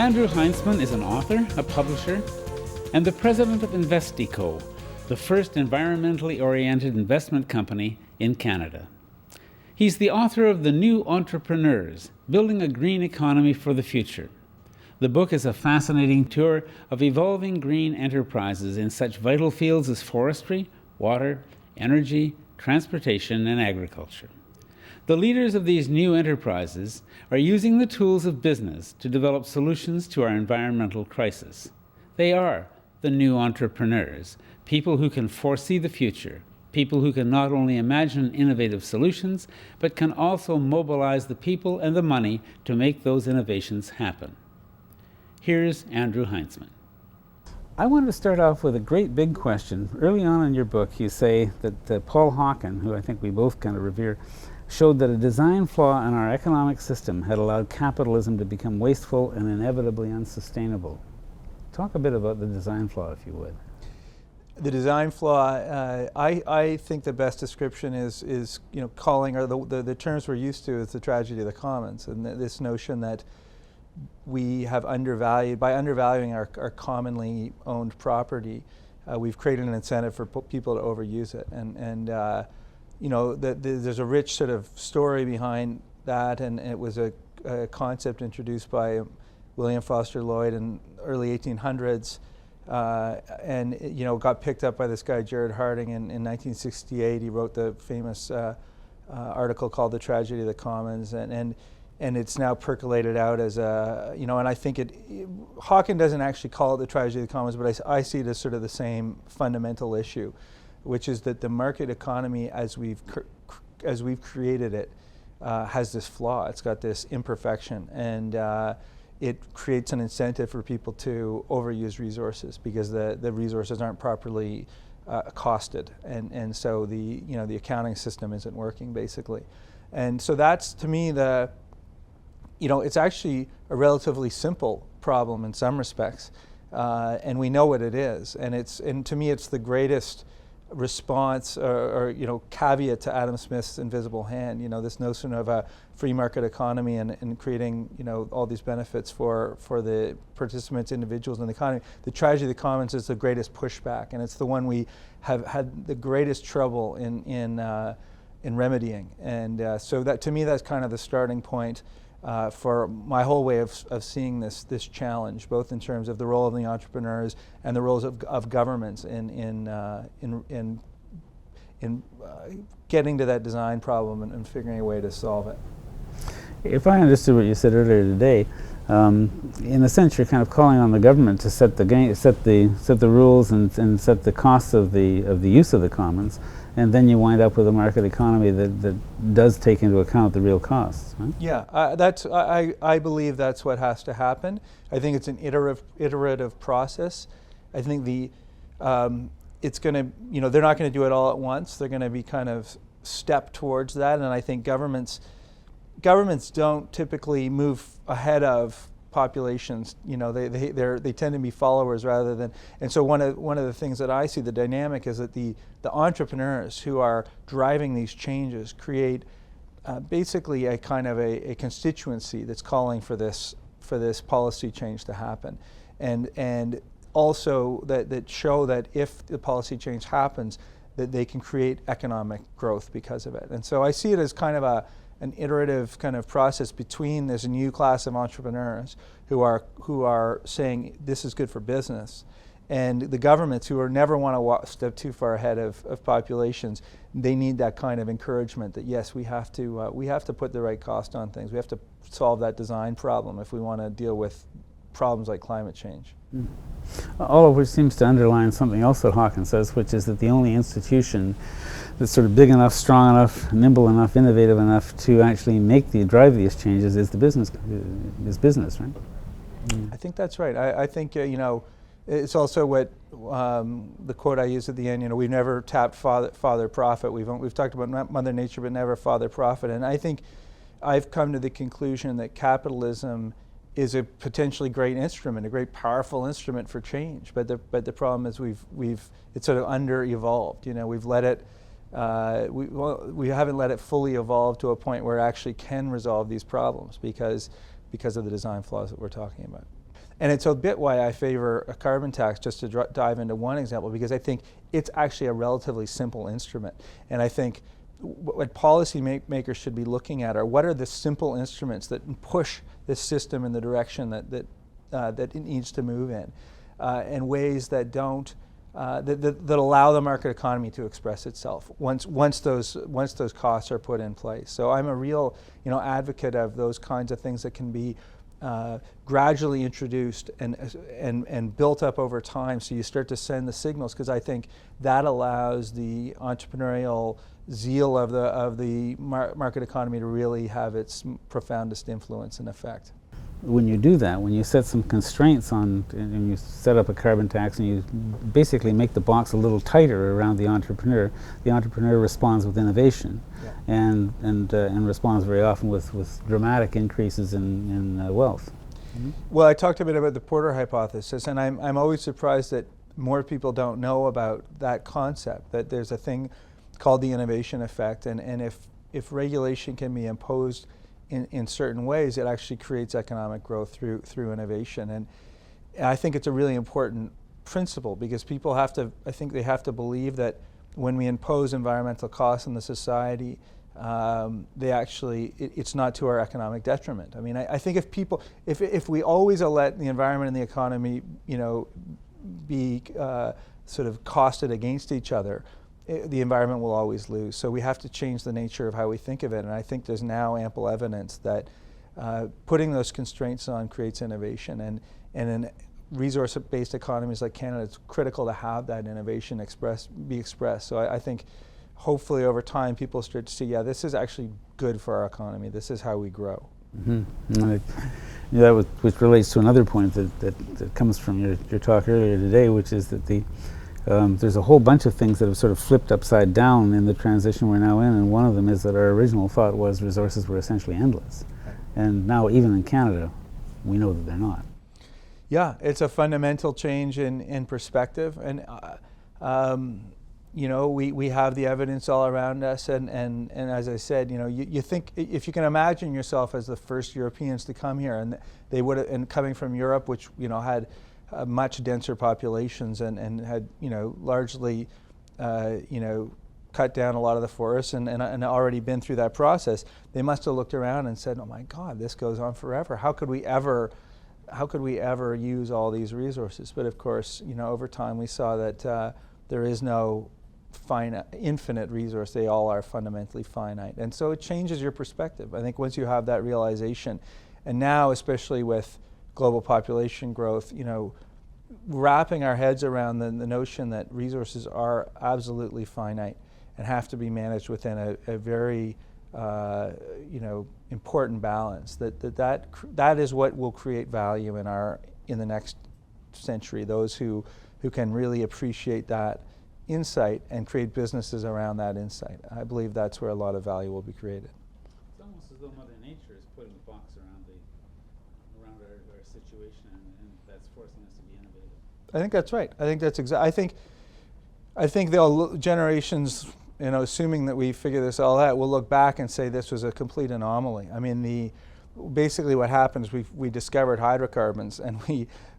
Andrew Heintzman is an author, a publisher, and the president of Investeco, the first environmentally oriented investment company in Canada. He's the author of The New Entrepreneurs, Building a Green Economy for the Future. The book is a fascinating tour of evolving green enterprises in such vital fields as forestry, water, energy, transportation, and agriculture. The leaders of these new enterprises are using the tools of business to develop solutions to our environmental crisis. They are the new entrepreneurs, people who can foresee the future, people who can not only imagine innovative solutions, but can also mobilize the people and the money to make those innovations happen. Here's Andrew Heintzman. I wanted to start off with a great big question. Early on in your book, you say that Paul Hawken, who I think we both kind of revere, showed that a design flaw in our economic system had allowed capitalism to become wasteful and inevitably unsustainable. Talk a bit about the design flaw, if you would. The design flaw, I think the best description is calling, or the terms we're used to, is the tragedy of the commons, and this notion that we have undervalued, by undervaluing our commonly owned property, we've created an incentive for people to overuse it, and there's a rich sort of story behind that, and it was a concept introduced by William Foster Lloyd in early 1800s, and it got picked up by this guy Jared Harding in 1968. He wrote the famous article called "The Tragedy of the Commons," and it's now percolated out as a and I think Hawken doesn't actually call it the tragedy of the commons, but I see it as sort of the same fundamental issue, which is that the market economy, as we've created it, has this flaw. It's got this imperfection, and it creates an incentive for people to overuse resources because the resources aren't properly costed, and so the accounting system isn't working basically, and so that's, to me, it's actually a relatively simple problem in some respects, and we know what it is, and to me it's the greatest response or caveat to Adam Smith's invisible hand, this notion of a free market economy and creating all these benefits for the participants, individuals in the economy. The tragedy of the commons is the greatest pushback, and it's the one we have had the greatest trouble in remedying, and so that, to me, that's kind of the starting point for my whole way of seeing this challenge, both in terms of the role of the entrepreneurs and the roles of governments in getting to that design problem and figuring a way to solve it. If I understood what you said earlier today, in a sense, you're kind of calling on the government to set the rules and set the costs of the use of the commons, and then you wind up with a market economy that does take into account the real costs. Right? Yeah, I believe that's what has to happen. I think it's an iterative process. I think it's going to, they're not going to do it all at once. They're going to be kind of step towards that, and I think governments don't typically move ahead of populations. They tend to be followers rather than. And so one of the things that I see, the dynamic, is that the entrepreneurs who are driving these changes create basically a kind of a constituency that's calling for this policy change to happen, and also that show that if the policy change happens, that they can create economic growth because of it. And so I see it as kind of an iterative kind of process between this new class of entrepreneurs who are saying this is good for business, and the governments who never want to step too far ahead of populations. They need that kind of encouragement that yes, we have to put the right cost on things. We have to solve that design problem if we want to deal with problems like climate change. Mm. All of which seems to underline something else that Hawken says, which is that the only institution that's sort of big enough, strong enough, nimble enough, innovative enough to actually drive these changes is business, right? Mm. I think that's right. I think it's also what the quote I used at the end. We've never tapped father profit. We've talked about Mother Nature, but never father profit. And I think I've come to the conclusion that capitalism is a potentially great instrument, a great powerful instrument for change. But the problem is it's sort of under-evolved. We've let it. We haven't let it fully evolve to a point where it actually can resolve these problems because of the design flaws that we're talking about. And it's a bit why I favor a carbon tax, just to dive into one example, because I think it's actually a relatively simple instrument. And I think what policy makers should be looking at are what are the simple instruments that push this system in the direction that it needs to move in, and ways that don't that allow the market economy to express itself once those costs are put in place. So I'm a real advocate of those kinds of things that can be gradually introduced and built up over time, so you start to send the signals, because I think that allows the entrepreneurial zeal of the market economy to really have its profoundest influence and effect. When you do that, when you set some constraints on, and you set up a carbon tax and you basically make the box a little tighter around the entrepreneur responds with innovation, yeah, and responds very often with dramatic increases in wealth. Mm-hmm. Well, I talked a bit about the Porter hypothesis, and I'm always surprised that more people don't know about that concept, that there's a thing called the innovation effect, and if regulation can be imposed in certain ways, it actually creates economic growth through innovation. And I think it's a really important principle, because people I think they have to believe that when we impose environmental costs on the society, it's not to our economic detriment. I mean, I think if we always let the environment and the economy, be sort of costed against each other, the environment will always lose. So we have to change the nature of how we think of it. And I think there's now ample evidence that putting those constraints on creates innovation. And in resource-based economies like Canada, it's critical to have that innovation be expressed. So I think hopefully over time people start to see, yeah, this is actually good for our economy. This is how we grow. Mm-hmm. Which relates to another point that comes from your talk earlier today, which is that there's a whole bunch of things that have sort of flipped upside down in the transition we're now in, and one of them is that our original thought was resources were essentially endless. Right. And now, even in Canada, we know that they're not. Yeah, it's a fundamental change in perspective, and we have the evidence all around us, and as I said, you think, if you can imagine yourself as the first Europeans to come here, and they would, and coming from Europe, which had much denser populations and had largely cut down a lot of the forests and already been through that process, they must have looked around and said, oh my God, this goes on forever. How could we ever use all these resources? But of course, over time we saw that there is no infinite resource. They all are fundamentally finite. And so it changes your perspective. I think once you have that realization, and now especially with global population growth, wrapping our heads around the notion that resources are absolutely finite and have to be managed within a very important balance. That is what will create value in the next century. Those who can really appreciate that insight and create businesses around that insight. I believe that's where a lot of value will be created. It's almost as though Mother Nature is putting a box around our situation, and that's forcing us to be innovative. I think that's right. I think that's I think generations, assuming that we figure this all out, will look back and say this was a complete anomaly. I mean, basically what happened is we discovered hydrocarbons, and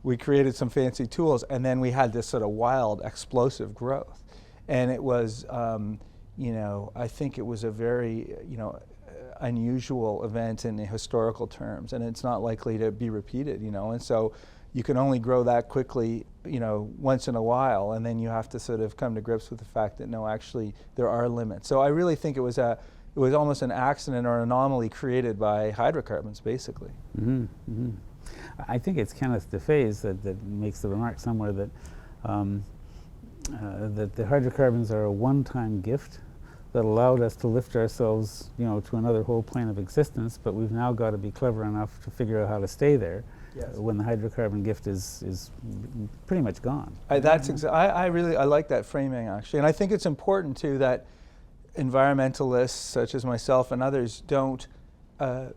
we created some fancy tools, and then we had this sort of wild, explosive growth. And it was, I think it was a very, unusual event in historical terms, and it's not likely to be repeated, and so you can only grow that quickly, once in a while, and then you have to sort of come to grips with the fact that no, actually there are limits. So I really think it was almost an accident or an anomaly created by hydrocarbons, basically. Mm-hmm. Mm-hmm. I think it's Kenneth DeFays that makes the remark somewhere that that the hydrocarbons are a one-time gift that allowed us to lift ourselves, to another whole plane of existence, but we've now got to be clever enough to figure out how to stay there. Yes. When the hydrocarbon gift is pretty much gone. I like that framing, actually, and I think it's important too that environmentalists such as myself and others don't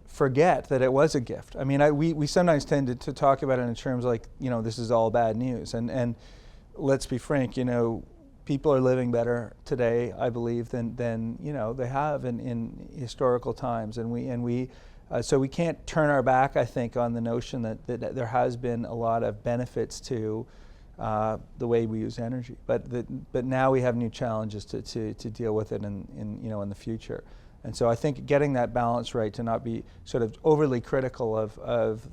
forget that it was a gift. I mean, we sometimes tend to talk about it in terms like, this is all bad news, and let's be frank, people are living better today, I believe, than they have in historical times, and we So we can't turn our back, I think, on the notion that there has been a lot of benefits to the way we use energy, but now we have new challenges to deal with it in the future. And so I think getting that balance right, to not be sort of overly critical of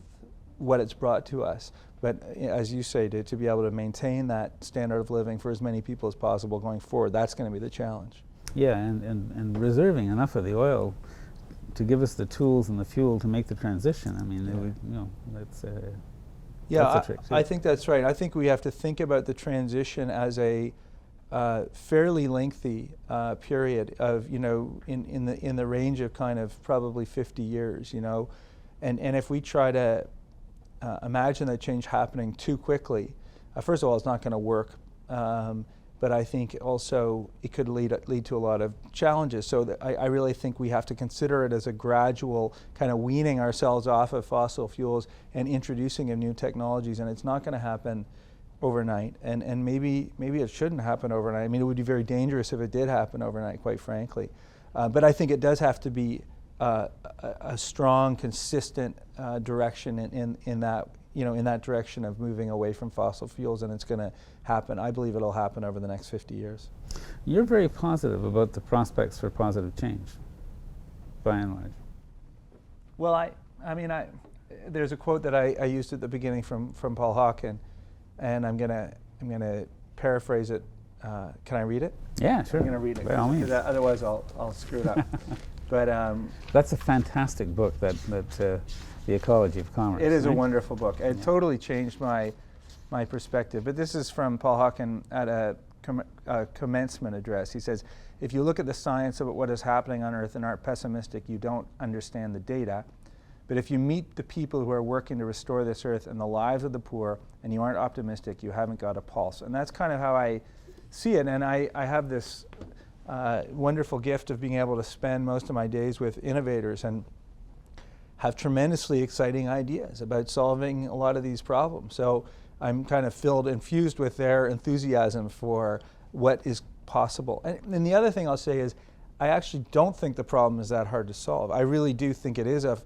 what it's brought to us, but as you say, to be able to maintain that standard of living for as many people as possible going forward, that's going to be the challenge. Yeah, and reserving enough of the oil to give us the tools and the fuel to make the transition. I mean, that's a trick too. I think that's right. I think we have to think about the transition as a fairly lengthy period of, in the range of kind of probably 50 years, and if we try to imagine that change happening too quickly, first of all, it's not going to work. But I think also it could lead to a lot of challenges. So I really think we have to consider it as a gradual kind of weaning ourselves off of fossil fuels and introducing of new technologies. And it's not going to happen overnight. And maybe it shouldn't happen overnight. I mean, it would be very dangerous if it did happen overnight, quite frankly. But I think it does have to be a strong, consistent direction in that direction of moving away from fossil fuels, and it's going to happen. I believe it'll happen over the next 50 years. You're very positive about the prospects for positive change, by and large. Well, there's a quote that I used at the beginning from Paul Hawken, and I'm gonna paraphrase it. Can I read it? Yeah, sure. I'm gonna read it. By all means. Otherwise, I'll screw it up. But that's a fantastic book. That The Ecology of Commerce. It is right? a wonderful book. It totally changed my perspective. But this is from Paul Hawken at a commencement address. He says, if you look at the science about what is happening on Earth and aren't pessimistic, you don't understand the data. But if you meet the people who are working to restore this Earth and the lives of the poor, and you aren't optimistic, you haven't got a pulse. And that's kind of how I see it. And I have this wonderful gift of being able to spend most of my days with innovators and have tremendously exciting ideas about solving a lot of these problems. So I'm kind of infused with their enthusiasm for what is possible. And the other thing I'll say is, I actually don't think the problem is that hard to solve. I really do think it is at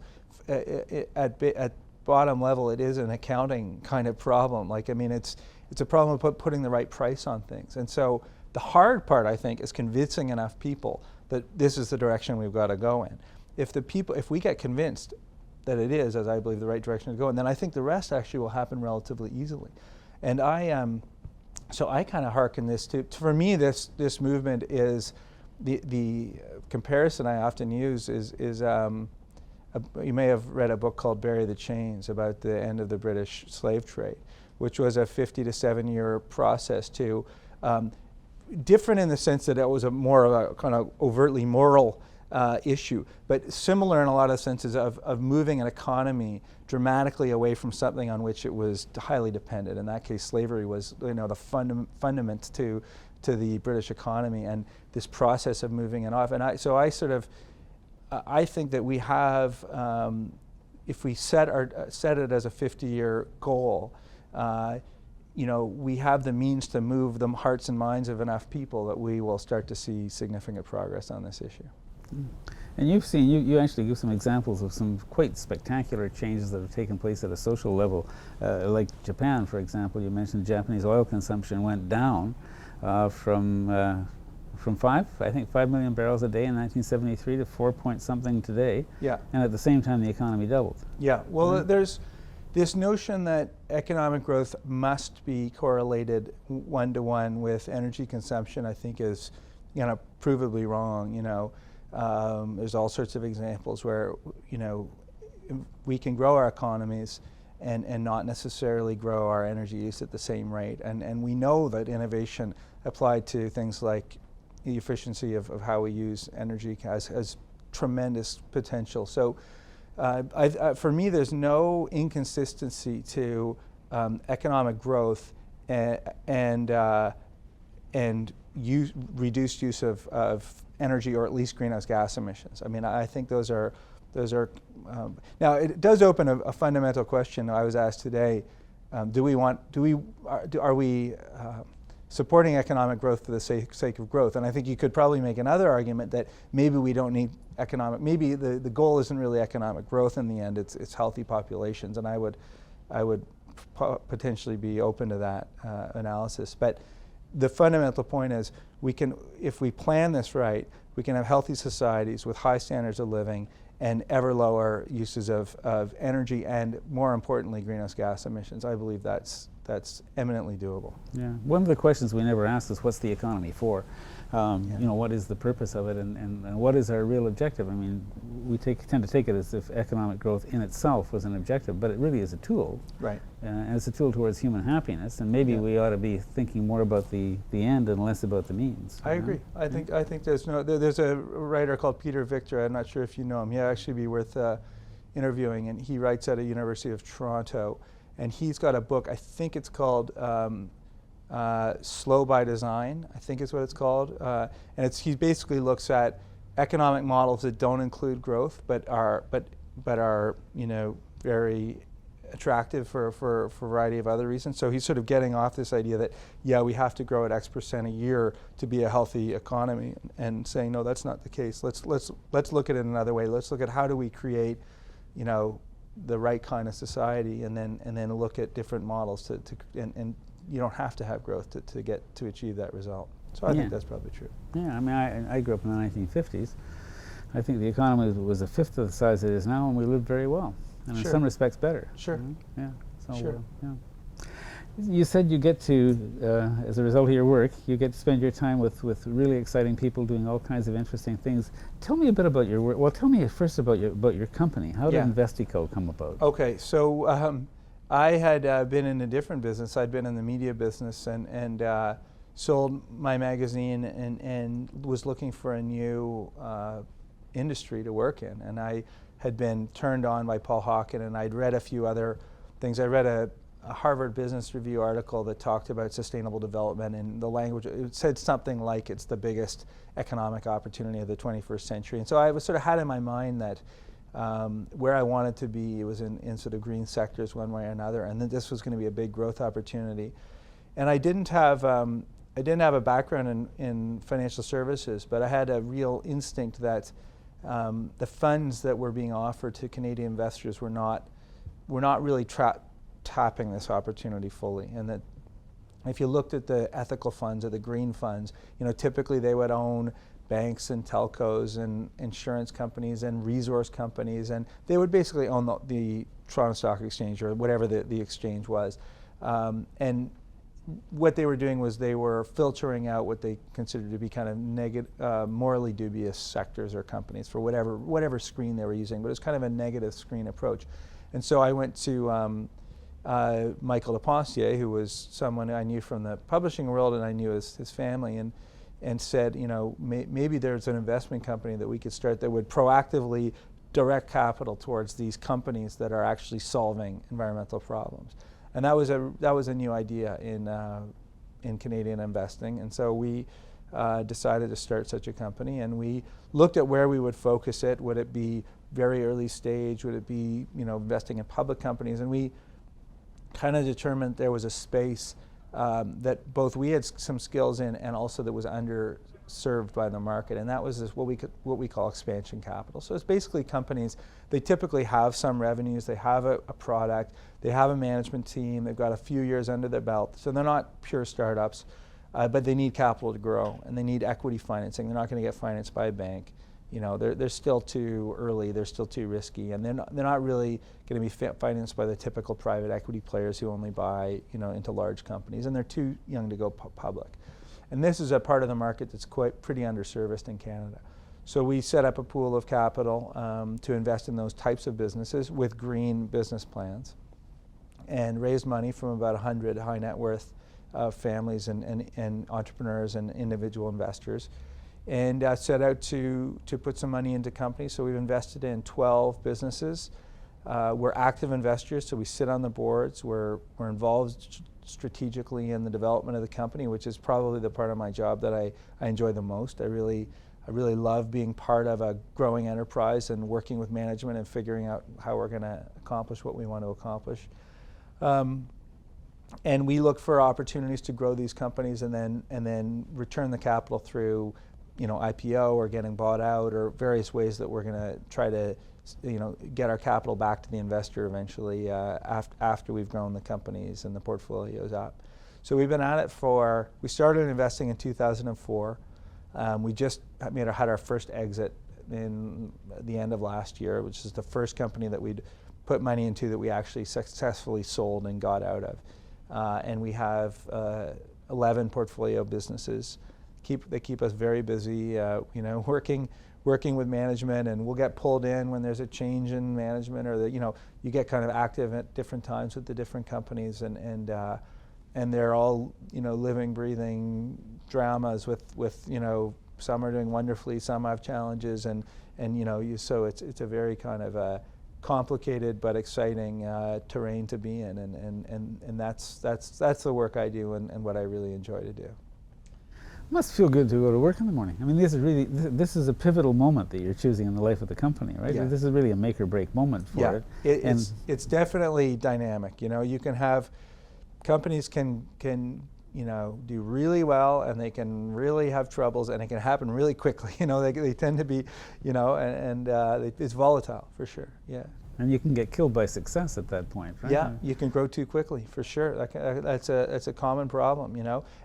bottom level, it is an accounting kind of problem. It's a problem of putting the right price on things. And so the hard part, I think, is convincing enough people that this is the direction we've got to go in. If we get convinced that it is, as I believe, the right direction to go in, then I think the rest actually will happen relatively easily. And so I kind of hearken this to, for me, this movement is, the comparison I often use is you may have read a book called Bury the Chains about the end of the British slave trade, which was a 50 to 7 year process to, different in the sense that it was more of a kind of overtly moral issue, but similar in a lot of senses of moving an economy dramatically away from something on which it was highly dependent. In that case, slavery was the fundament to the British economy, and this process of moving it off. And I think that we have, if we set it as a 50-year goal, we have the means to move the hearts and minds of enough people that we will start to see significant progress on this issue. And you've seen, you actually give some examples of some quite spectacular changes that have taken place at a social level. Like Japan, for example, you mentioned Japanese oil consumption went down from 5 million barrels a day in 1973 to 4 point something today. Yeah. And at the same time, the economy doubled. Yeah. Well, there's this notion that economic growth must be correlated one-to-one with energy consumption, I think, is provably wrong. There's all sorts of examples where we can grow our economies and not necessarily grow our energy use at the same rate. And we know that innovation applied to things like the efficiency of how we use energy has tremendous potential. So for me, there's no inconsistency to economic growth and reduced use of energy, or at least greenhouse gas emissions. I mean, I think those are now it does open a fundamental question I was asked today. supporting economic growth for the sake of growth. And I think you could probably make another argument that maybe we don't need maybe the goal isn't really economic growth in the end, it's healthy populations, and I would potentially be open to that analysis. But the fundamental point is if we plan this right, we can have healthy societies with high standards of living and ever lower uses of energy and, more importantly, greenhouse gas emissions. I believe that's eminently doable. Yeah. One of the questions we never asked is, what's the economy for? You know, what is the purpose of it, and what is our real objective? I mean, we tend to take it as if economic growth in itself was an objective, but it really is a tool. Right. And it's a tool towards human happiness, and maybe we ought to be thinking more about the end and less about the means. I agree. I think there's a writer called Peter Victor. I'm not sure if you know him. He'd actually be worth interviewing, and he writes at a University of Toronto, and he's got a book. I think it's called Slow by Design, I think is what it's called, and he basically looks at economic models that don't include growth, but are very attractive for a variety of other reasons. So he's sort of getting off this idea that we have to grow at X% a year to be a healthy economy, and saying no, that's not the case. Let's look at it another way. Let's look at how do we create, the right kind of society, and then look at different models and you don't have to have growth to achieve that result. So I think that's probably true. Yeah, I mean, I grew up in the 1950s. I think the economy was a fifth of the size it is now, and we lived very well, and in some respects better. Sure. Yeah. So, You said you get to, as a result of your work, you get to spend your time with really exciting people doing all kinds of interesting things. Tell me a bit about your work. Well, tell me first about your company. How did Investeco come about? Okay, so I had been in a different business. I'd been in the media business and sold my magazine and was looking for a new industry to work in. And I had been turned on by Paul Hawken, and I'd read a few other things. I read a Harvard Business Review article that talked about sustainable development, and the language, it said something like it's the biggest economic opportunity of the 21st century. And so I was sort of had in my mind that where I wanted to be was in sort of green sectors one way or another, and that this was going to be a big growth opportunity. And I didn't have a background in financial services, but I had a real instinct that the funds that were being offered to Canadian investors were not really tapping this opportunity fully, and that if you looked at the ethical funds or the green funds, typically they would own banks and telcos and insurance companies and resource companies, and they would basically own the Toronto Stock Exchange or whatever the exchange was. And what they were doing was they were filtering out what they considered to be kind of negative, morally dubious sectors or companies for whatever screen they were using, but it was kind of a negative screen approach. And so I went to Michael Lepontier, who was someone I knew from the publishing world, and I knew his family, and said, maybe there's an investment company that we could start that would proactively direct capital towards these companies that are actually solving environmental problems. And that was a new idea in Canadian investing, and so we decided to start such a company, and we looked at where we would focus it. Would it be very early stage? Would it be investing in public companies? And we kind of determined there was a space that both we had some skills in, and also that was underserved by the market, and that was what we call expansion capital. So it's basically companies. They typically have some revenues, they have a product, they have a management team, they've got a few years under their belt, so they're not pure startups, but they need capital to grow, and they need equity financing. They're not going to get financed by a bank. They're still too early, they're still too risky, and they're not really going to be financed by the typical private equity players who only buy into large companies, and they're too young to go public. And this is a part of the market that's pretty underserviced in Canada. So we set up a pool of capital to invest in those types of businesses with green business plans, and raised money from about 100 high net worth families and entrepreneurs and individual investors, and set out to put some money into companies. So we've invested in 12 businesses. We're active investors, so we sit on the boards. We're involved strategically in the development of the company, which is probably the part of my job that I enjoy the most. I really love being part of a growing enterprise and working with management and figuring out how we're going to accomplish what we want to accomplish. And we look for opportunities to grow these companies and then return the capital through, IPO or getting bought out or various ways that we're going to try to, get our capital back to the investor eventually after we've grown the companies and the portfolios up. So we've been at it we started investing in 2004. We just had our first exit in the end of last year, which is the first company that we'd put money into that we actually successfully sold and got out of. And we have 11 portfolio businesses. They keep us very busy, working with management, and we'll get pulled in when there's a change in management, or you get kind of active at different times with the different companies, and they're all living, breathing dramas with some are doing wonderfully, some have challenges, and so it's a very kind of a complicated but exciting terrain to be in, and that's the work I do and what I really enjoy to do. It must feel good to go to work in the morning. I mean, this is a pivotal moment that you're choosing in the life of the company, right? Yeah. This is really a make or break moment for it. It's definitely dynamic. You can have companies can do really well, and they can really have troubles, and it can happen really quickly. They tend to be, it's volatile for sure. Yeah. And you can get killed by success at that point, right? Yeah, you can grow too quickly for sure. That's a common problem,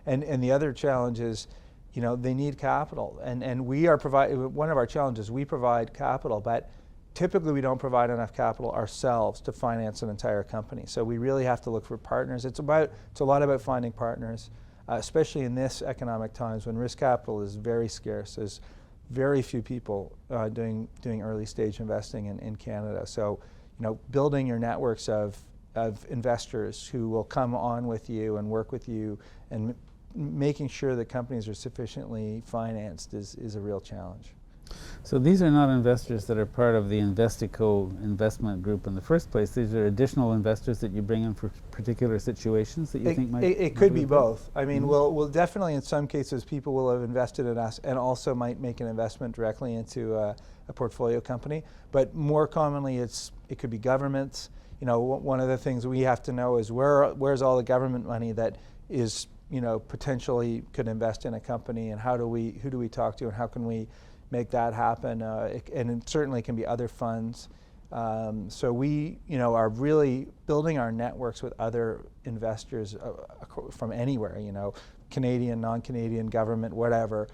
And the other challenge is, they need capital, and we are one of our challenges. We provide capital, but typically we don't provide enough capital ourselves to finance an entire company. So we really have to look for partners. It's a lot about finding partners, especially in this economic times when risk capital is very scarce. There's very few people doing early stage investing in Canada. So, building your networks of investors who will come on with you and work with you, and making sure that companies are sufficiently financed is a real challenge. So these are not investors that are part of the Investeco investment group in the first place. These are additional investors that you bring in for particular situations that you think might... It could be both. I mean, we'll definitely, in some cases, people will have invested in us and also might make an investment directly into a portfolio company. But more commonly, it could be governments. One of the things we have to know is where's all the government money that is, potentially could invest in a company, and who do we talk to, and how can we make that happen, and it certainly can be other funds. So we, are really building our networks with other investors from anywhere, Canadian, non-Canadian, government, whatever,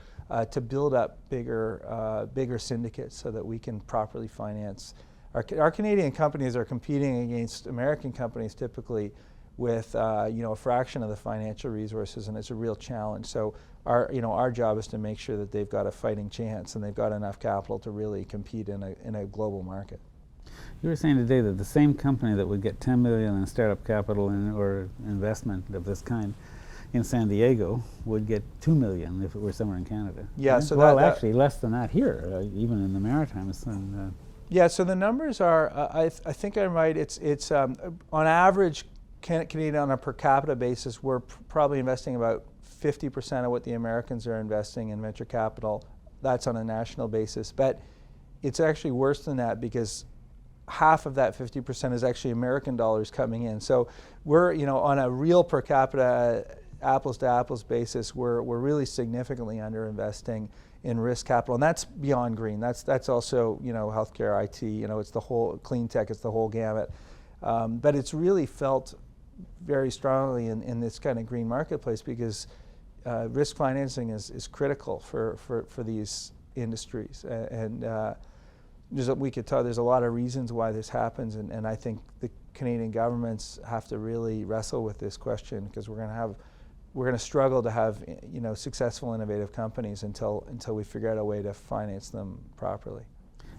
to build up bigger syndicates so that we can properly finance. Our Canadian companies are competing against American companies typically with a fraction of the financial resources, and it's a real challenge. So our job is to make sure that they've got a fighting chance and they've got enough capital to really compete in a global market. You were saying today that the same company that would get $10 million in startup capital or investment of this kind in San Diego would get $2 million if it were somewhere in Canada. Yeah, right? so actually less than that here, even in the Maritimes. Yeah, so the numbers are, I think I'm right, it's on average, Canadian on a per capita basis, we're probably investing about 50% of what the Americans are investing in venture capital. That's on a national basis. But it's actually worse than that, because half of that 50% is actually American dollars coming in. So we're, on a real per capita, apples to apples basis, we're really significantly under investing in risk capital. And that's beyond green. That's also, healthcare, IT, it's the whole clean tech, it's the whole gamut. But it's really felt very strongly in this kind of green marketplace, because risk financing is critical for these industries, and there's a lot of reasons why this happens, and I think the Canadian governments have to really wrestle with this question, because we're going to struggle to have successful innovative companies until we figure out a way to finance them properly.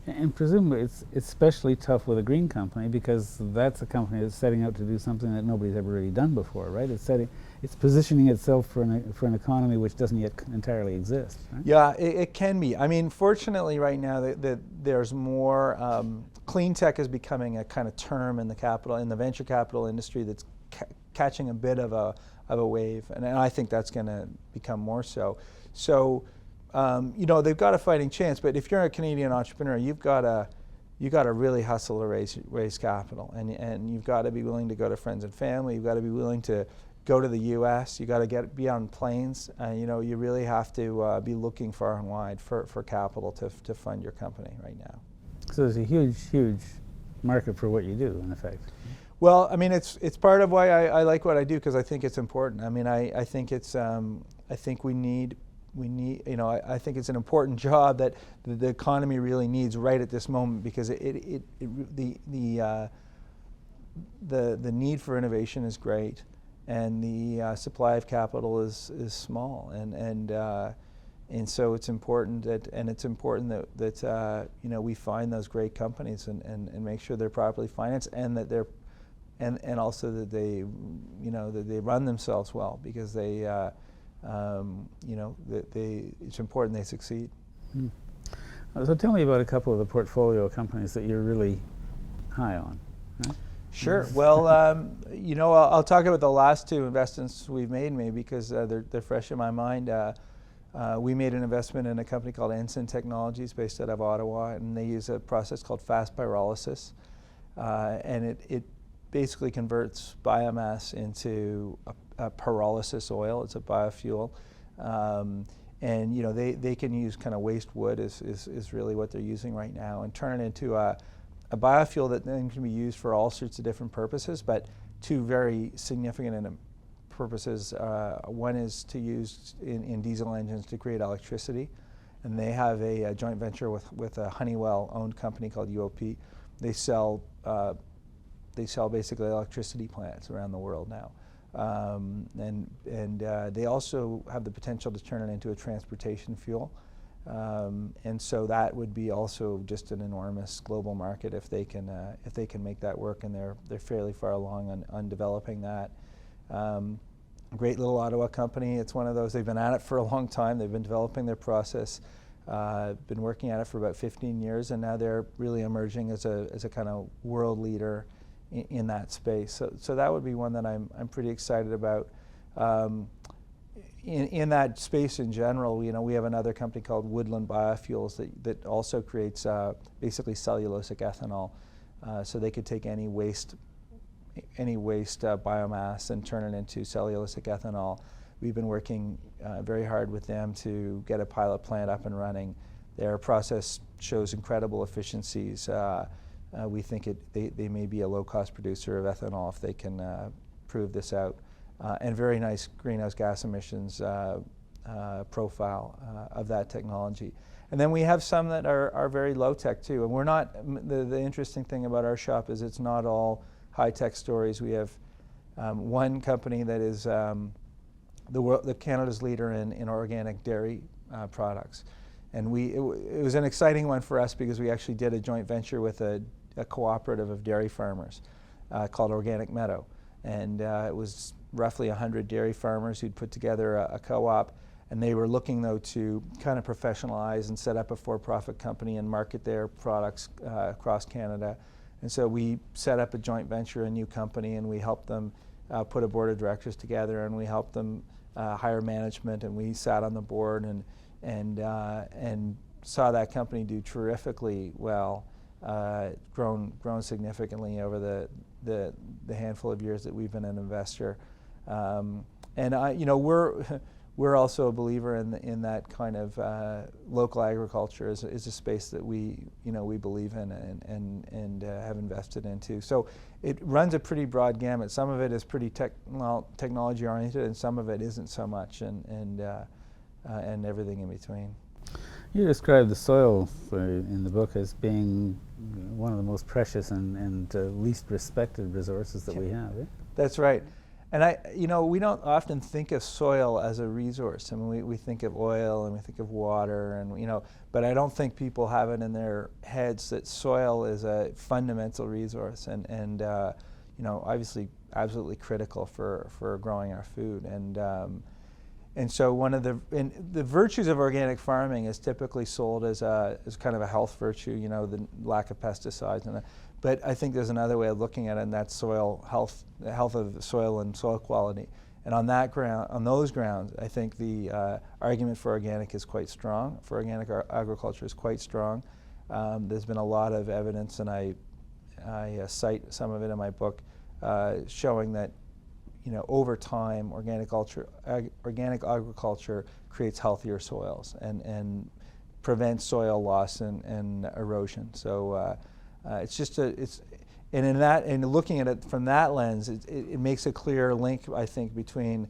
And presumably it's especially tough with a green company, because that's a company that's setting out to do something that nobody's ever really done before, right? It's positioning itself for an economy which doesn't yet entirely exist, right? Yeah, it can be. I mean, fortunately right now that there's more, clean tech is becoming a kind of term in the venture capital industry that's catching a bit of a wave, and I think that's going to become more so. So, they've got a fighting chance, but if you're a Canadian entrepreneur, you've got you got to really hustle to raise capital, and you've got to be willing to go to friends and family. You've got to be willing to go to the U.S. You got to be on planes. You really have to be looking far and wide for capital to fund your company right now. So there's a huge market for what you do, in effect. Well, I mean, it's part of why I like what I do, because I think it's important. I mean, I think it's I think we need I think it's an important job that the economy really needs right at this moment, because the need for innovation is great, and the supply of capital is small, and so it's important that we find those great companies and make sure they're properly financed, and that they're and also that they that they run themselves well, because they it's important they succeed. So tell me about a couple of the portfolio companies that you're really high on. Right? Sure. Well, I'll talk about the last two investments we've made, maybe because they're fresh in my mind. We made an investment in a company called Ensign Technologies, based out of Ottawa, and they use a process called fast pyrolysis, and it basically converts biomass into a pyrolysis oil. It's a biofuel, and they can use kind of waste wood is really what they're using right now, and turn it into a biofuel that then can be used for all sorts of different purposes, but two very significant purposes. One is to use in diesel engines to create electricity, and they have a joint venture with a Honeywell-owned company called UOP. They sell basically electricity plants around the world now, and they also have the potential to turn it into a transportation fuel. And so that would be also just an enormous global market if they can make that work, and they're fairly far along on developing that. Great little Ottawa company. It's one of those, they've been at it for a long time. They've been developing their process, been working at it for about 15 years, and now they're really emerging as a kind of world leader in that space. So that would be one that I'm pretty excited about. In that space in general, we have another company called Woodland Biofuels that also creates basically cellulosic ethanol. So they could take any waste biomass and turn it into cellulosic ethanol. We've been working very hard with them to get a pilot plant up and running. Their process shows incredible efficiencies. We think they may be a low-cost producer of ethanol if they can prove this out. And very nice greenhouse gas emissions profile of that technology. And then we have some that are very low-tech too. And we're not, the interesting thing about our shop is it's not all high-tech stories. We have one company that is the Canada's leader in organic dairy products. And it was an exciting one for us because we actually did a joint venture with a cooperative of dairy farmers called Organic Meadow. And it was roughly 100 dairy farmers who'd put together a co-op, and they were looking though to kind of professionalize and set up a for-profit company and market their products across Canada. And so we set up a joint venture, a new company, and we helped them put a board of directors together, and we helped them hire management, and we sat on the board and saw that company do terrifically well, grown significantly over the handful of years that we've been an investor. We're also a believer in that kind of local agriculture is a space that we believe in and have invested into. So it runs a pretty broad gamut. Some of it is pretty technology oriented, and some of it isn't so much, and everything in between. You describe the soil in the book as being one of the most precious and least respected resources that we have. Eh? That's right. And we don't often think of soil as a resource. I mean, we think of oil and we think of water, and but I don't think people have it in their heads that soil is a fundamental resource, and obviously absolutely critical for growing our food. And so one of the virtues of organic farming is typically sold as kind of a health virtue, the lack of pesticides but I think there's another way of looking at it, and that's soil health, the health of the soil and soil quality. And on those grounds, I think the argument for organic is quite strong. For organic agriculture is quite strong. There's been a lot of evidence, and I cite some of it in my book, showing that over time, organic agriculture creates healthier soils and prevents soil loss and erosion. So and looking at it from that lens, it makes a clear link, I think, between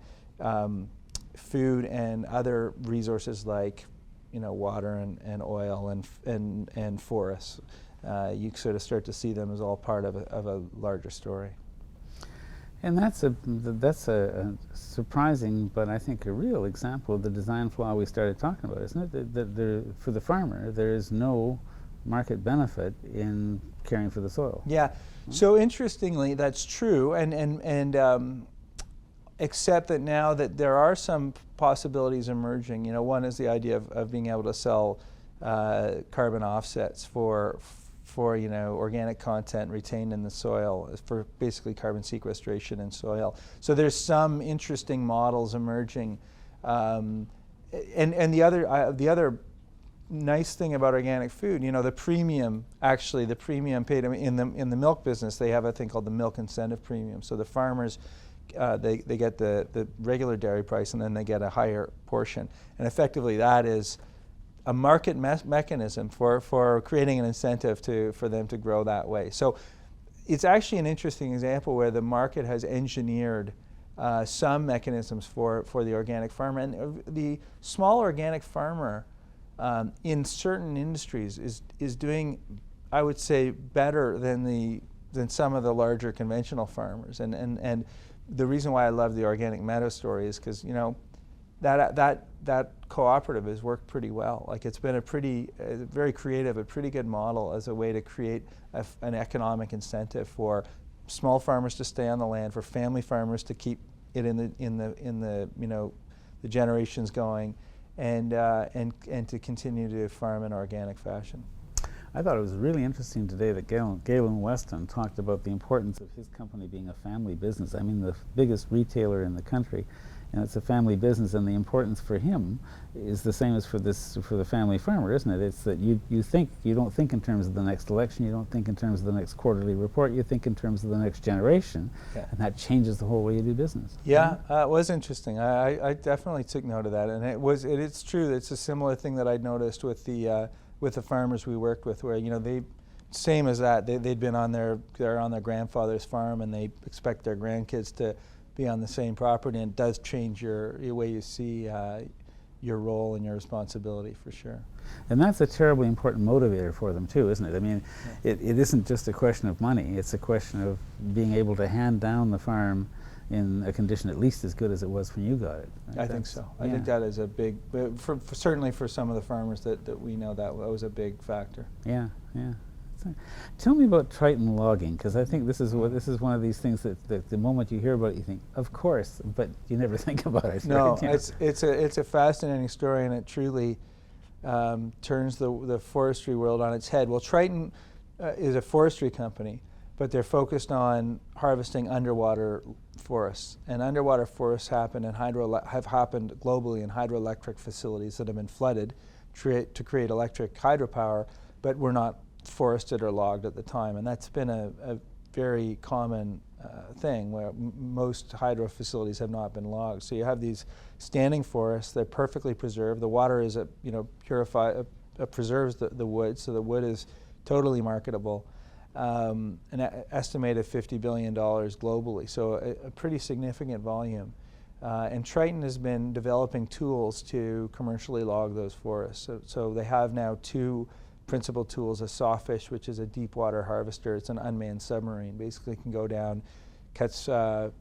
food and other resources like water and oil and forests. You sort of start to see them as all part of a larger story. And that's a surprising, but I think a real example of the design flaw we started talking about, isn't it? That for the farmer, there is no market benefit in caring for the soil. Yeah. So interestingly, that's true, and except that now that there are some possibilities emerging. One is the idea of being able to sell carbon offsets for organic content retained in the soil, for basically carbon sequestration in soil. So there's some interesting models emerging, and the other nice thing about organic food, the premium paid in the milk business. They have a thing called the milk incentive premium. So the farmers, they get the regular dairy price, and then they get a higher portion, and effectively that is a market mechanism for creating an incentive for them to grow that way. So it's actually an interesting example where the market has engineered some mechanisms for the organic farmer, and the small organic farmer in certain industries is doing, I would say, better than some of the larger conventional farmers. And the reason why I love the Organic Meadow story is because that cooperative has worked pretty well. Like, it's been very creative, a pretty good model as a way to create an economic incentive for small farmers to stay on the land, for family farmers to keep it in the generations going, and to continue to farm in organic fashion. I thought it was really interesting today that Galen Weston talked about the importance of his company being a family business. I mean, the biggest retailer in the country, and it's a family business, and the importance for him is the same as for the family farmer, isn't it? It's that you don't think in terms of the next election, you don't think in terms of the next quarterly report, you think in terms of the next generation, and that changes the whole way you do business. Yeah, it was interesting. I definitely took note of that, and it's true. It's a similar thing that I noticed with the farmers we worked with, where they, same as that, they're on their grandfather's farm, and they expect their grandkids to be on the same property, and it does change your way you see your role and your responsibility, for sure. And that's a terribly important motivator for them too, isn't it? I mean, it isn't just a question of money, it's a question of being able to hand down the farm in a condition at least as good as it was when you got it. I think so. I think that is a big, certainly for some of the farmers that we know, that was a big factor. Yeah, yeah. Tell me about Triton Logging, because I think this is one of these things that the moment you hear about it, you think, of course, but you never think about it. No, right? it's a fascinating story, and it truly turns the forestry world on its head. Well, Triton is a forestry company, but they're focused on harvesting underwater forests, and underwater forests have happened globally in hydroelectric facilities that have been flooded to create electric hydropower, but were not forested or logged at the time, and that's been a very common thing where most hydro facilities have not been logged. So you have these standing forests; they're perfectly preserved. The water is preserves the wood, so the wood is totally marketable. An estimated $50 billion globally, so a pretty significant volume. And Triton has been developing tools to commercially log those forests. So they have now two principal tools: a Sawfish, which is a deep water harvester. It's an unmanned submarine. Basically can go down, cuts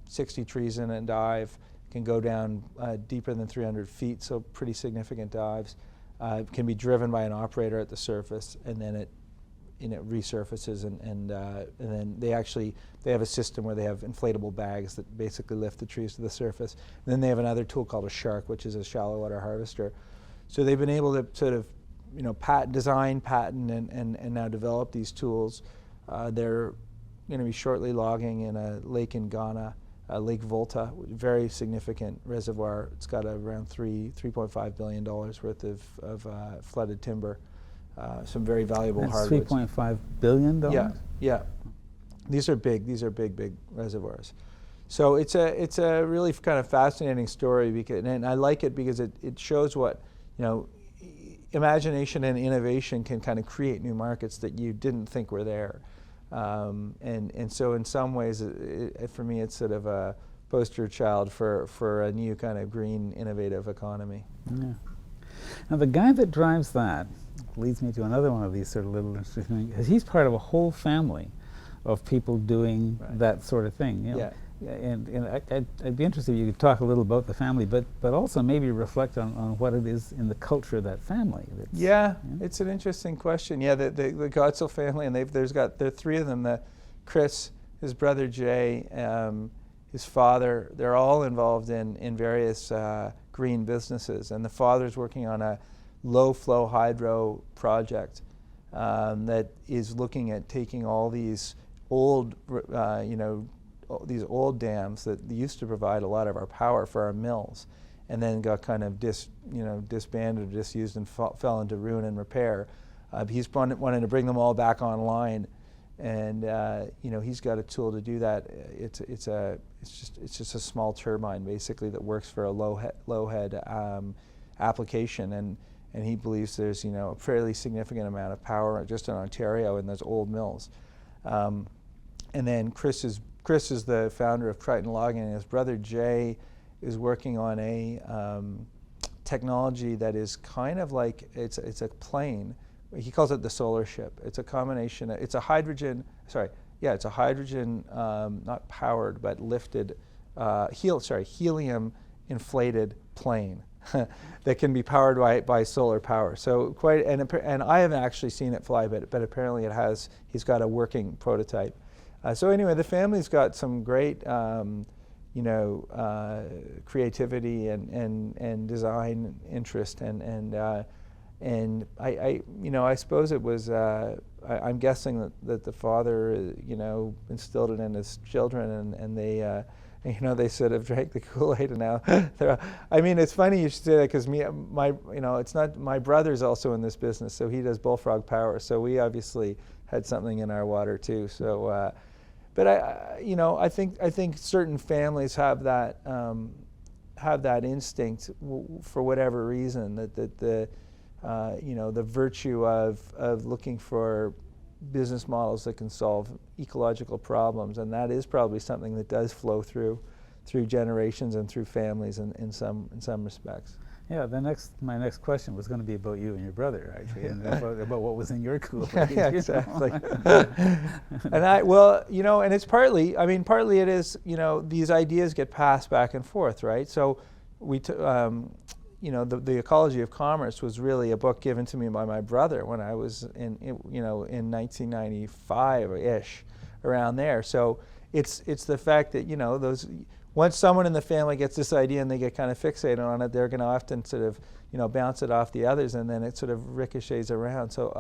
60 trees in a dive, can go down deeper than 300 feet, so pretty significant dives. Can be driven by an operator at the surface, and then it resurfaces, and then they have a system where they have inflatable bags that basically lift the trees to the surface. And then they have another tool called a Shark, which is a shallow water harvester. So they've been able to sort of design, patent, and now develop these tools. They're going to be shortly logging in a lake in Ghana, Lake Volta, very significant reservoir. It's got around $3.5 billion worth of flooded timber. some very valuable That's hardwoods. $3.5 billion? Yeah. These are big reservoirs. So it's a really kind of fascinating story, because, and I like it because it shows what, imagination and innovation can kind of create new markets that you didn't think were there. And so in some ways, for me, it's sort of a poster child for a new kind of green, innovative economy. Yeah. Now the guy that drives that leads me to another one of these sort of little interesting things, because he's part of a whole family of people doing that sort of thing. Yeah. And I'd be interested if you could talk a little about the family, but also maybe reflect on what it is in the culture of that family. It's an interesting question. Yeah, the Gotzel family, and there are three of them. Chris, his brother Jay, his father. They're all involved in various green businesses, and the father's working on a low flow hydro project that is looking at taking all these old, these old dams that used to provide a lot of our power for our mills, and then got kind of disbanded or disused and fell into ruin and repair. He's wanting to bring them all back online, and he's got a tool to do that. It's just a small turbine basically that works for a low head application, and he believes there's a fairly significant amount of power just in Ontario in those old mills. And then Chris is the founder of Triton Logging, and his brother Jay is working on a technology that is kind of like, it's a plane. He calls it the solar ship. It's a combination, it's a hydrogen, not powered, but lifted, helium inflated plane that can be powered by solar power. So and I haven't actually seen it fly, but apparently he's got a working prototype. So anyway, the family's got some great, creativity and design interest, and I suppose it was. I'm guessing that the father, instilled it in his children, and they. They sort of drank the Kool-Aid, and now it's funny you should say that, because it's not, my brother's also in this business, so he does bullfrog power, so we obviously had something in our water too. So, but I think certain families have that instinct for whatever reason, that the virtue of looking for business models that can solve ecological problems, and that is probably something that does flow through generations and through families in some respects. Yeah, my next question was going to be about you and your brother, actually, and about what was in your Kool-Aid. Yeah, exactly. And it's partly it is, these ideas get passed back and forth, right? So the Ecology of Commerce was really a book given to me by my brother when I was in 1995-ish, around there. So it's the fact that, once someone in the family gets this idea and they get kind of fixated on it, they're going to often sort of, bounce it off the others, and then it sort of ricochets around. So,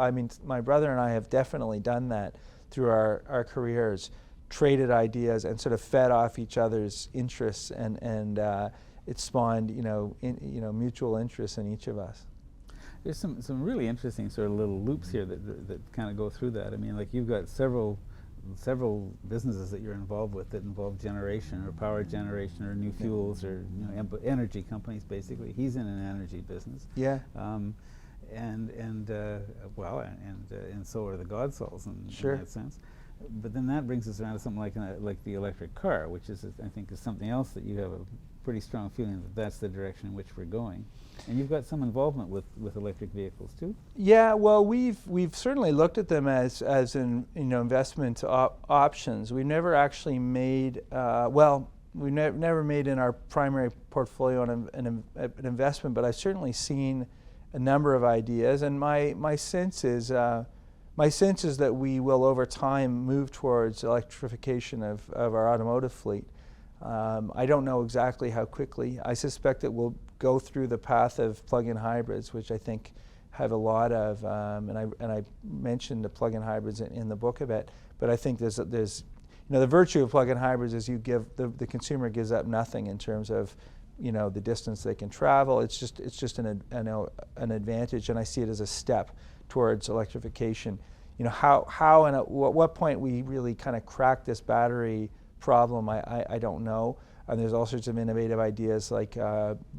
my brother and I have definitely done that through our careers, traded ideas and sort of fed off each other's interests, and it spawned, mutual interest in each of us. There's some really interesting sort of little loops here that kind of go through that. Like you've got several businesses that you're involved with that involve generation or power generation or new fuels or energy companies, basically. He's in an energy business. Yeah. And so are the Godsals in that sense. But then that brings us around to something like the electric car, which is, I think, is something else that you have a pretty strong feeling that that's the direction in which we're going. And you've got some involvement with electric vehicles too? Yeah, well, we've certainly looked at them as investment options. We never actually made we never made in our primary portfolio an investment, but I've certainly seen a number of ideas, and my sense is that we will over time move towards electrification of our automotive fleet. I don't know exactly how quickly. I suspect it will go through the path of plug-in hybrids, which I think have a lot of, and I mentioned the plug-in hybrids in the book a bit, but I think there's the virtue of plug-in hybrids is you give the consumer gives up nothing in terms of the distance they can travel. It's just an advantage, and I see it as a step towards electrification. You know, how and at what point we really kind of crack this battery problem, I don't know. And there's all sorts of innovative ideas like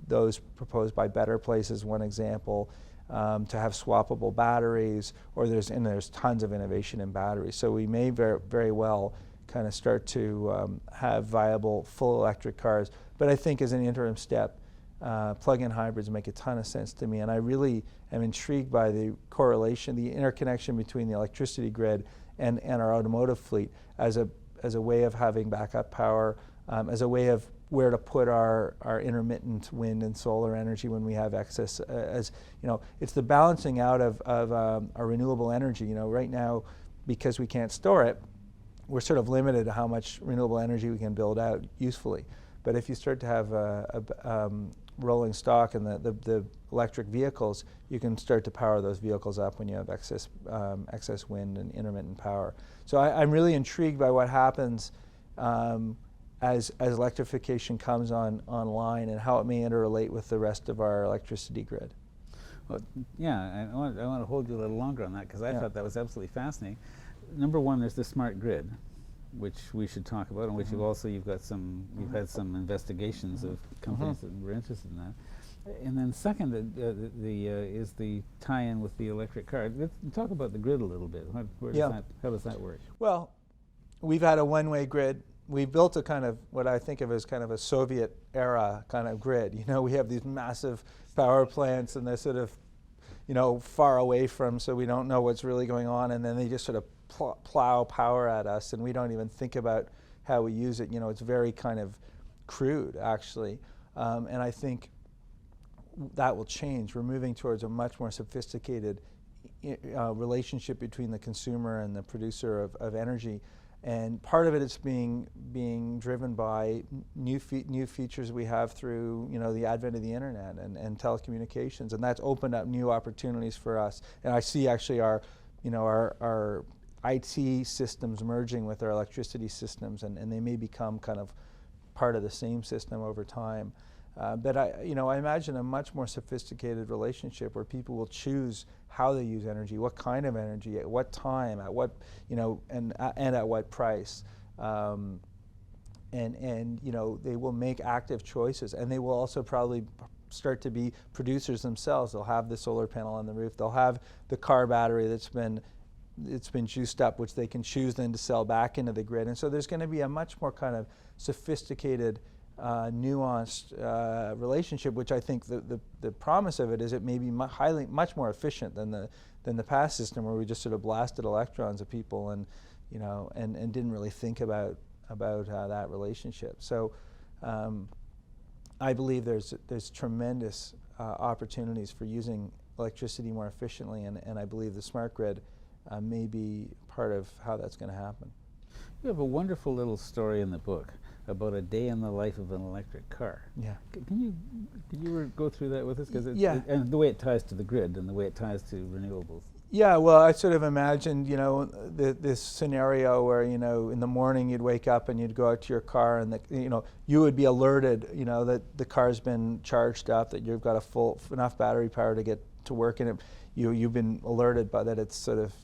those proposed by Better Place is one example, to have swappable batteries, or there's tons of innovation in batteries. So we may very well kind of start to have viable full electric cars. But I think as an interim step, plug-in hybrids make a ton of sense to me, and I really am intrigued by the correlation, the interconnection between the electricity grid and our automotive fleet as a way of having backup power, as a way of where to put our intermittent wind and solar energy when we have excess. As you know, it's the balancing out of our renewable energy. You know, right now, because we can't store it, we're sort of limited to how much renewable energy we can build out usefully. But if you start to have rolling stock and the electric vehicles, you can start to power those vehicles up when you have excess wind and intermittent power. So I'm really intrigued by what happens as electrification comes online and how it may interrelate with the rest of our electricity grid. Well, yeah, I want to hold you a little longer on that, because I thought that was absolutely fascinating. Number one, there's the smart grid, which we should talk about, and which you've had some investigations of companies that were interested in that. And then second, is the tie-in with the electric car. Let's talk about the grid a little bit. How does that work? Well, we've had a one-way grid. We built a kind of what I think of as kind of a Soviet era kind of grid. You know, we have these massive power plants, and they're sort of, you know, far away from, so we don't know what's really going on, and then they just sort of plow power at us, and we don't even think about how we use it. You know, it's very kind of crude, actually. And I think that will change. We're moving towards a much more sophisticated relationship between the consumer and the producer of energy. And part of it is being driven by new features we have through, you know, the advent of the internet and telecommunications, and that's opened up new opportunities for us. And I see actually our IT systems merging with our electricity systems, and they may become kind of part of the same system over time. But I imagine a much more sophisticated relationship where people will choose how they use energy, what kind of energy, at what time, at what, you know, and at what price. And you know, they will make active choices, and they will also probably start to be producers themselves. They'll have the solar panel on the roof. They'll have the car battery that's been juiced up, which they can choose then to sell back into the grid. And so there's going to be a much more kind of sophisticated, nuanced relationship, which I think the promise of it is it may be much more efficient than the past system, where we just sort of blasted electrons at people and, you know, and didn't really think about that relationship. So I believe there's tremendous opportunities for using electricity more efficiently, and I believe the smart grid may be part of how that's going to happen. You have a wonderful little story in the book about a day in the life of an electric car. Yeah. Could you go through that with us? And the way it ties to the grid and the way it ties to renewables. Yeah, well, I sort of imagined, you know, this scenario where, you know, in the morning you'd wake up and you'd go out to your car, and you would be alerted, you know, that the car's been charged up, that you've got enough battery power to get to work in it. You've been alerted by that it's sort of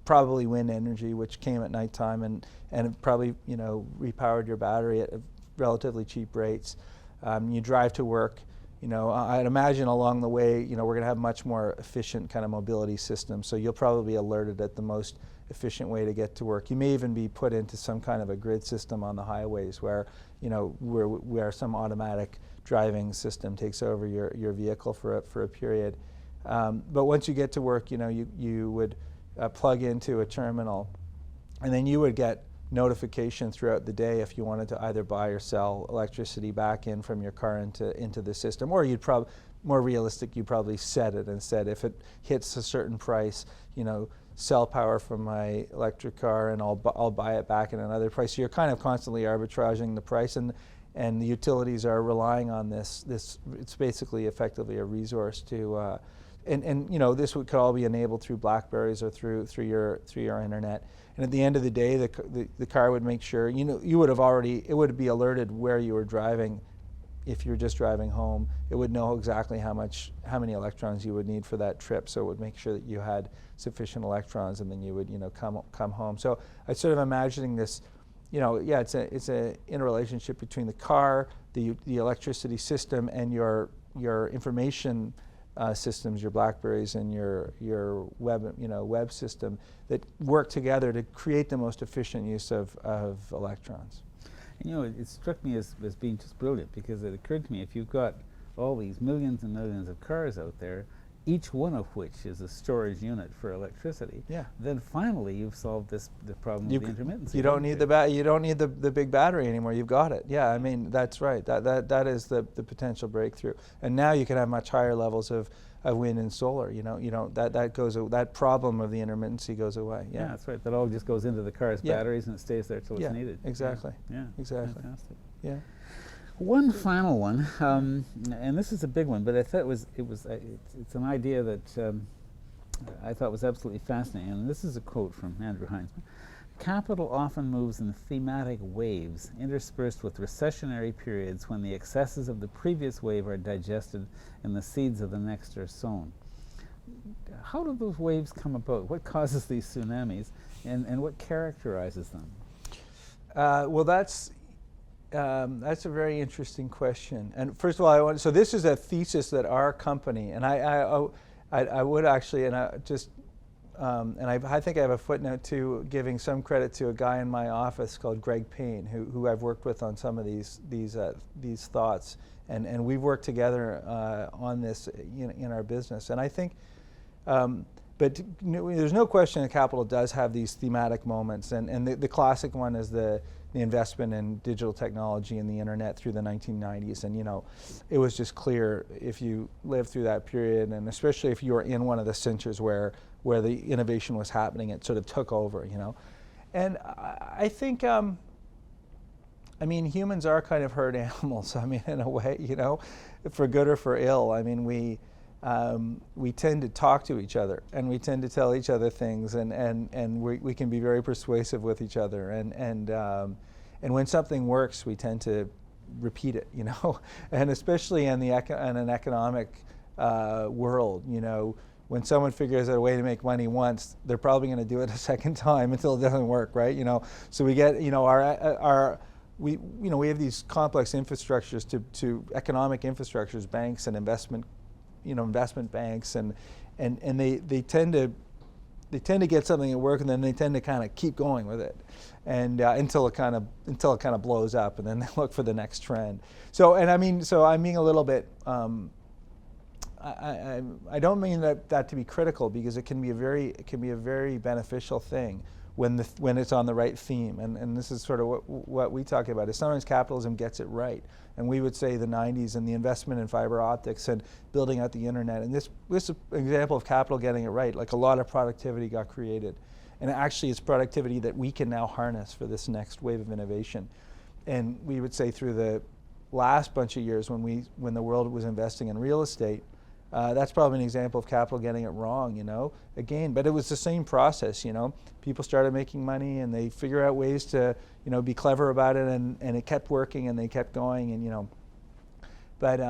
probably wind energy, which came at nighttime, and it probably, you know, repowered your battery at relatively cheap rates. You drive to work. You know, I'd imagine along the way, you know, we're going to have much more efficient kind of mobility systems. So you'll probably be alerted at the most efficient way to get to work. You may even be put into some kind of a grid system on the highways where, you know, where some automatic driving system takes over your vehicle for a period. But once you get to work, you know, you would plug into a terminal, and then you would get notification throughout the day if you wanted to either buy or sell electricity back in from your car into the system. Or you'd probably, more realistic, you'd probably set it and said, if it hits a certain price, you know, sell power from my electric car and I'll buy it back at another price. So you're kind of constantly arbitraging the price, and the utilities are relying on this. It's basically effectively a resource to, and you know, this could all be enabled through BlackBerries or through your internet. And at the end of the day, the car would make sure, you know, it would be alerted where you were driving if you're just driving home, it would know exactly how many electrons you would need for that trip. So it would make sure that you had sufficient electrons, and then you would, come home. So I sort of imagining this, it's a interrelationship between the car, the electricity system, and your information systems, your BlackBerries and your web system, that work together to create the most efficient use of electrons. And it struck me as being just brilliant, because it occurred to me, if you've got all these millions and millions of cars out there, each one of which is a storage unit for electricity, then finally you've solved the problem of the intermittency. You don't need the big battery anymore. You've got it. Yeah, I mean, that's right. That is the potential breakthrough. And now you can have much higher levels of wind and solar. That problem of the intermittency goes away. Yeah, that's right. That all just goes into the car's batteries, and it stays there till it's needed. Exactly. Yeah, exactly. Fantastic. Yeah. One final one, and this is a big one, but I thought it's an idea that I thought was absolutely fascinating. And this is a quote from Andrew Heintzman. Capital often moves in thematic waves, interspersed with recessionary periods when the excesses of the previous wave are digested and the seeds of the next are sown. How do those waves come about? What causes these tsunamis, and what characterizes them? Well, that's a very interesting question. And first of all, so this is a thesis that our company, and I would actually, and I think I have a footnote too, giving some credit to a guy in my office called Greg Payne, who I've worked with on some of these thoughts, and we've worked together on this in our business. And I think, but there's no question that capital does have these thematic moments, and the classic one is the investment in digital technology and the internet through the 1990s. And it was just clear, if you lived through that period, and especially if you were in one of the centers where the innovation was happening, it sort of took over. And I think, humans are kind of herd animals. In a way, for good or for ill. We tend to talk to each other, and we tend to tell each other things, and we can be very persuasive with each other, and when something works, we tend to repeat it, and especially in an economic world, when someone figures out a way to make money once, they're probably going to do it a second time until it doesn't work, right? So we get, we have these complex infrastructures to economic infrastructures, banks and investment banks, and they tend to get something at work, and then they tend to kind of keep going with it, and until it kind of blows up, and then they look for the next trend. So I'm being a little bit. I don't mean that to be critical, because it can be a very beneficial thing when it's on the right theme, and this is sort of what we talk about, is sometimes capitalism gets it right. And we would say the 90s and the investment in fiber optics and building out the internet, and this is an example of capital getting it right. Like, a lot of productivity got created, and actually it's productivity that we can now harness for this next wave of innovation. And we would say through the last bunch of years when the world was investing in real estate, that's probably an example of capital getting it wrong, again, but it was the same process, People started making money, and they figure out ways to, be clever about it, and it kept working, and they kept going, and, but,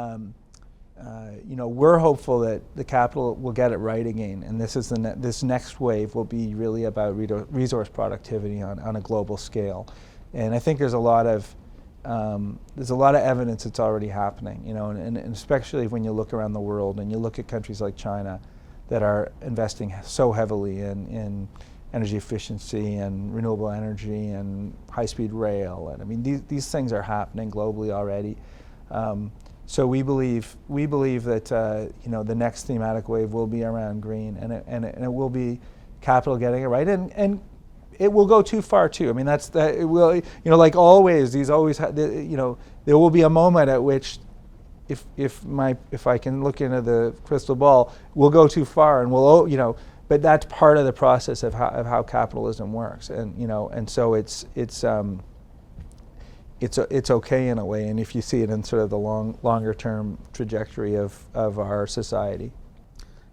we're hopeful that the capital will get it right again, and this next wave will be really about resource productivity on a global scale. And I think there's a lot of evidence it's already happening, and especially when you look around the world and you look at countries like China that are investing so heavily in energy efficiency and renewable energy and high-speed rail, and these things are happening globally already. So we believe that the next thematic wave will be around green, and it will be capital getting it right, and it will go too far too. It will, like always. There will be a moment at which, if I can look into the crystal ball, we'll go too far, and we'll, but that's part of the process of how capitalism works, and so it's okay in a way, and if you see it in sort of the longer term trajectory of our society.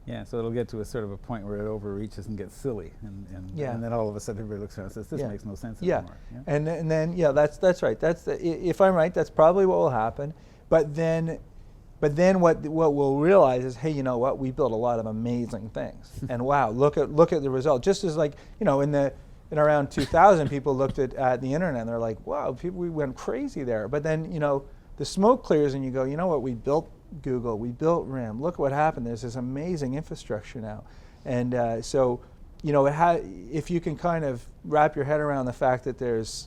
Yeah, so it'll get to a sort of a point where it overreaches and gets silly, and then all of a sudden everybody looks around and says, "This makes no sense anymore." And then that's right. If I'm right, that's probably what will happen. But then what we'll realize is, hey, you know what? We built a lot of amazing things, and wow, look at the result. Just as like, you know, in around 2000, people looked at the internet and they're like, wow, we went crazy there. But then, you know, the smoke clears and you go, you know what? We built Google, we built RIM. Look what happened. There's this amazing infrastructure now, and so, you know, if you can kind of wrap your head around the fact that the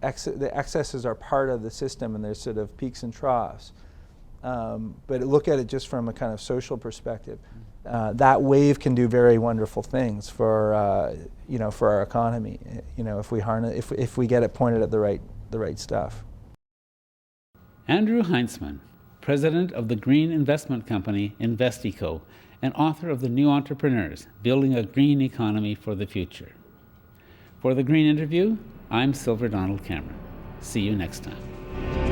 excesses are part of the system and there's sort of peaks and troughs. But look at it just from a kind of social perspective. That wave can do very wonderful things for you know, for our economy. You know, if we get it pointed at the right stuff. Andrew Heintzman, president of the green investment company Investeco, and author of The New Entrepreneurs: Building a Green Economy for the Future. For the Green Interview, I'm Silver Donald Cameron. See you next time.